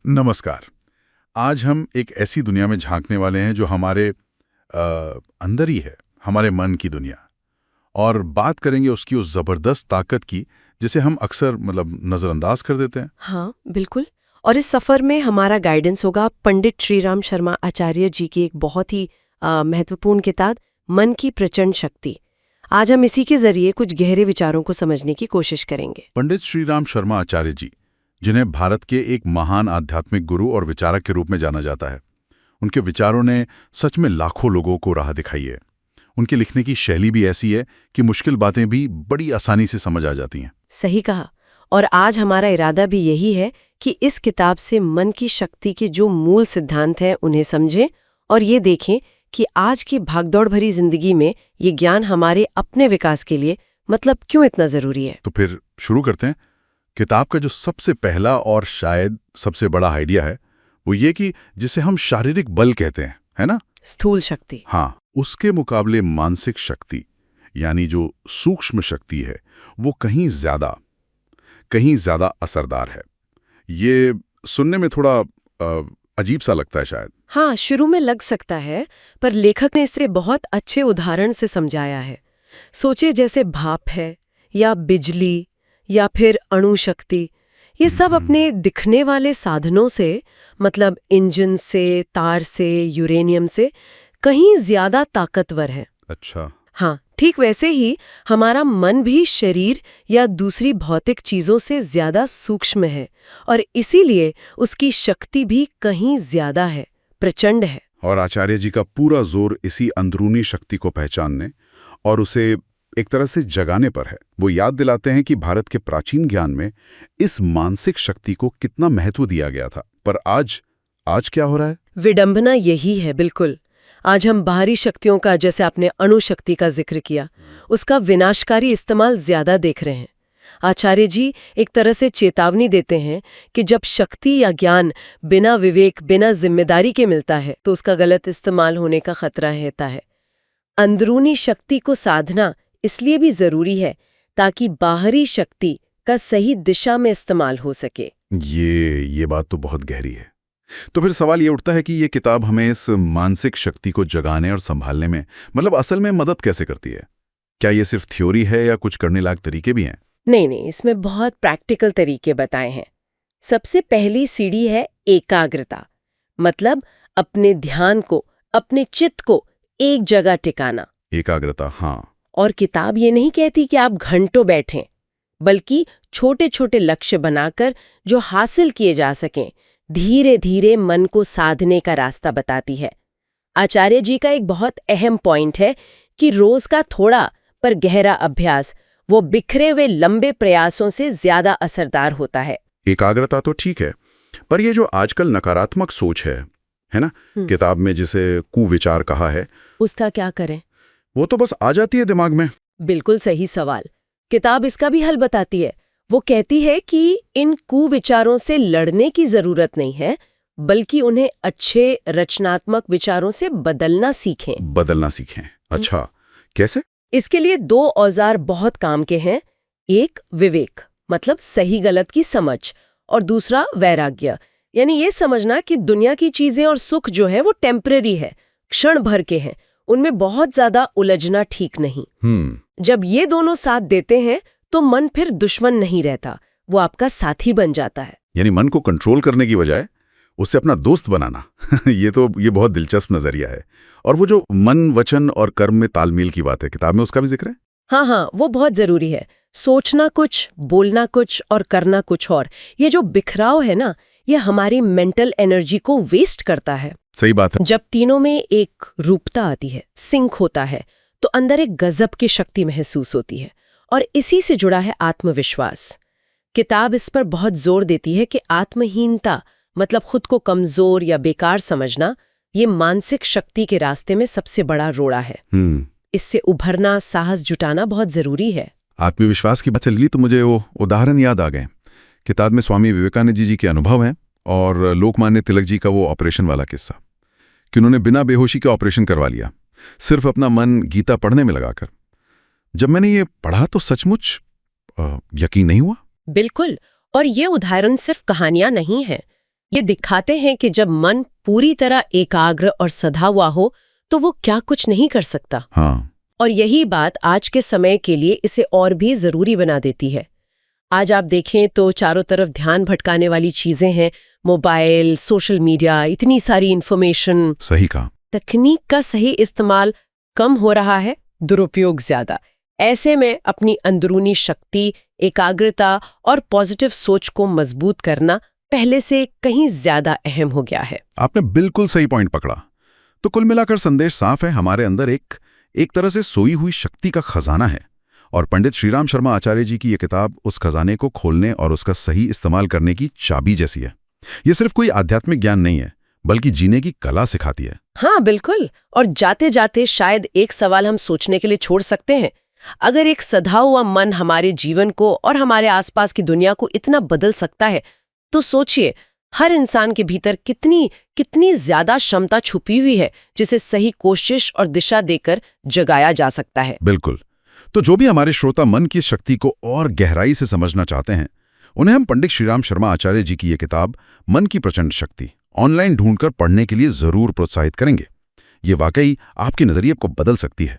नमस्कार। आज हम एक ऐसी दुनिया में झांकने वाले हैं जो हमारे अंदर ही है, हमारे मन की दुनिया। और बात करेंगे उसकी उस जबरदस्त ताकत की जिसे हम अक्सर नजरअंदाज कर देते हैं। हाँ, बिल्कुल। और इस सफ़र में हमारा गाइडेंस होगा पंडित श्रीराम शर्मा आचार्य जी की एक बहुत ही महत्वपूर्ण किताब मन की प्रचंड शक्ति। आज हम इसी के जरिए कुछ गहरे विचारों को समझने की कोशिश करेंगे। पंडित श्रीराम शर्मा आचार्य जी, जिन्हें भारत के एक महान आध्यात्मिक गुरु और विचारक के रूप में जाना जाता है, उनके विचारों ने सच में लाखों लोगों को राह दिखाई है। उनके लिखने की शैली भी ऐसी है कि मुश्किल बातें भी बड़ी आसानी से समझ आ जाती हैं। सही कहा। और आज हमारा इरादा भी यही है कि इस किताब से मन की शक्ति के जो मूल सिद्धांत हैं उन्हें समझें और ये देखें कि आज की भागदौड़ भरी जिंदगी में ये ज्ञान हमारे अपने विकास के लिए क्यों इतना जरूरी है। तो फिर शुरू करते हैं। किताब का जो सबसे पहला और शायद सबसे बड़ा आइडिया है वो ये कि जिसे हम शारीरिक बल कहते हैं, है ना, स्थूल शक्ति। हाँ, उसके मुकाबले मानसिक शक्ति यानी जो सूक्ष्म शक्ति है वो कहीं ज्यादा असरदार है। ये सुनने में थोड़ा अजीब सा लगता है शायद। हाँ, शुरू में लग सकता है, पर लेखक ने इसे बहुत अच्छे उदाहरण से समझाया है। सोचे जैसे भाप है या बिजली या फिर अणु शक्ति, ये सब अपने दिखने वाले साधनों से इंजन से, तार से, यूरेनियम से कहीं ज्यादा ताकतवर है। अच्छा। हाँ, ठीक वैसे ही हमारा मन भी शरीर या दूसरी भौतिक चीजों से ज्यादा सूक्ष्म है और इसीलिए उसकी शक्ति भी कहीं ज्यादा है, प्रचंड है। और आचार्य जी का पूरा जोर इसी अंदरूनी शक्ति को पहचानने और उसे एक तरह से जगाने पर है। वो याद दिलाते हैं कि भारत के प्राचीन ज्ञान में इस मानसिक शक्ति को कितना महत्व दिया गया था। पर आज क्या हो रहा है? विडंबना यही है। बिल्कुल। आज हम बाहरी शक्तियों का, जैसे आपने अणु शक्ति का जिक्र किया, उसका विनाशकारी इस्तेमाल ज्यादा देख रहे हैं। आचार्य जी एक तरह से चेतावनी देते हैं कि जब शक्ति या ज्ञान बिना विवेक, बिना जिम्मेदारी के मिलता है तो उसका गलत इस्तेमाल होने का खतरा रहता है। अंदरूनी शक्ति को साधना इसलिए भी जरूरी है ताकि बाहरी शक्ति का सही दिशा में इस्तेमाल हो सके। ये बात तो बहुत गहरी है। तो फिर सवाल ये उठता है कि ये किताब हमें इस मानसिक शक्ति को जगाने और संभालने में असल में मदद कैसे करती है? क्या ये सिर्फ थ्योरी है या कुछ करने लायक तरीके भी हैं? नहीं, इसमें बहुत प्रैक्टिकल तरीके बताए हैं। सबसे पहली सीढ़ी है एकाग्रता, अपने ध्यान को, अपने चित्त को एक जगह टिकाना। एकाग्रता, हाँ। और किताब ये नहीं कहती कि आप घंटों बैठें, बल्कि छोटे छोटे लक्ष्य बनाकर जो हासिल किए जा सकें, धीरे धीरे मन को साधने का रास्ता बताती है। आचार्य जी का एक बहुत अहम पॉइंट है कि रोज का थोड़ा पर गहरा अभ्यास वो बिखरे हुए लंबे प्रयासों से ज्यादा असरदार होता है। एकाग्रता तो ठीक है, पर ये जो आजकल नकारात्मक सोच है ना, किताब में जिसे कुविचार कहा है, उसका क्या करें? वो तो बस आ जाती है दिमाग में। बिल्कुल सही सवाल। किताब इसका भी हल बताती है। वो कहती है कि इन कुविचारों से लड़ने की जरूरत नहीं है, बल्कि उन्हें अच्छे रचनात्मक विचारों से बदलना सीखें। अच्छा, कैसे? इसके लिए दो औजार बहुत काम के हैं। एक विवेक, सही गलत की समझ, और दूसरा वैराग्य, यानी ये समझना कि दुनिया की चीजें और सुख जो है वो टेम्परेरी है, क्षण भर के हैं, उनमें बहुत ज्यादा उलझना ठीक नहीं। जब ये दोनों साथ देते हैं तो मन फिर दुश्मन नहीं रहता, वो आपका साथी बन जाता है। यानी मन को कंट्रोल करने की बजाय उससे अपना दोस्त बनाना। ये बहुत दिलचस्प नजरिया है। और वो जो मन, वचन और कर्म में तालमेल की बात है, किताब में उसका भी जिक्र है। हाँ, वो बहुत जरूरी है। सोचना कुछ, बोलना कुछ और करना कुछ और। ये जो बिखराव है ना, ये हमारी मेंटल एनर्जी को वेस्ट करता है। सही बात है। जब तीनों में एक रूपता आती है, सिंक होता है, तो अंदर एक गजब की शक्ति महसूस होती है। और इसी से जुड़ा है आत्मविश्वास। किताब इस पर बहुत जोर देती है कि आत्महीनता, खुद को कमजोर या बेकार समझना, ये मानसिक शक्ति के रास्ते में सबसे बड़ा रोड़ा है। इससे उभरना, साहस जुटाना बहुत जरूरी है। आत्मविश्वास की बात चली तो मुझे वो उदाहरण याद आ गए। किताब में स्वामी विवेकानंद जी के अनुभव हैं और लोकमान्य तिलक जी का वो ऑपरेशन वाला किस्सा कि उन्होंने बिना बेहोशी के ऑपरेशन करवा लिया, सिर्फ अपना मन गीता पढ़ने में लगाकर। जब मैंने ये पढ़ा तो सचमुच यकीन नहीं हुआ। बिल्कुल। और ये उदाहरण सिर्फ कहानियां नहीं है, ये दिखाते हैं कि जब मन पूरी तरह एकाग्र और सधा हुआ हो तो वो क्या कुछ नहीं कर सकता। हाँ, और यही बात आज के समय के लिए इसे और भी जरूरी बना देती है। आज आप देखें तो चारों तरफ ध्यान भटकाने वाली चीजें हैं, मोबाइल, सोशल मीडिया, इतनी सारी इंफॉर्मेशन। सही कहा। तकनीक का सही इस्तेमाल कम हो रहा है, दुरुपयोग ज्यादा। ऐसे में अपनी अंदरूनी शक्ति, एकाग्रता और पॉजिटिव सोच को मजबूत करना पहले से कहीं ज्यादा अहम हो गया है। आपने बिल्कुल सही पॉइंट पकड़ा। तो कुल मिलाकर संदेश साफ है, हमारे अंदर एक तरह से सोई हुई शक्ति का खजाना है, और पंडित श्रीराम शर्मा आचार्य जी की ये किताब उस खजाने को खोलने और उसका सही इस्तेमाल करने की चाबी जैसी है। ये सिर्फ कोई आध्यात्मिक ज्ञान नहीं है, बल्कि जीने की कला सिखाती है। हाँ बिल्कुल। और जाते जाते शायद एक सवाल हम सोचने के लिए छोड़ सकते हैं। अगर एक सधा हुआ मन हमारे जीवन को और हमारे आसपास की दुनिया को इतना बदल सकता है, तो सोचिए हर इंसान के भीतर कितनी ज्यादा क्षमता छुपी हुई है, जिसे सही कोशिश और दिशा देकर जगाया जा सकता है। बिल्कुल। तो जो भी हमारे श्रोता मन की शक्ति को और गहराई से समझना चाहते हैं, उन्हें हम पंडित श्रीराम शर्मा आचार्य जी की ये किताब मन की प्रचंड शक्ति ऑनलाइन ढूंढकर पढ़ने के लिए जरूर प्रोत्साहित करेंगे। ये वाकई आपके नजरिए को बदल सकती है।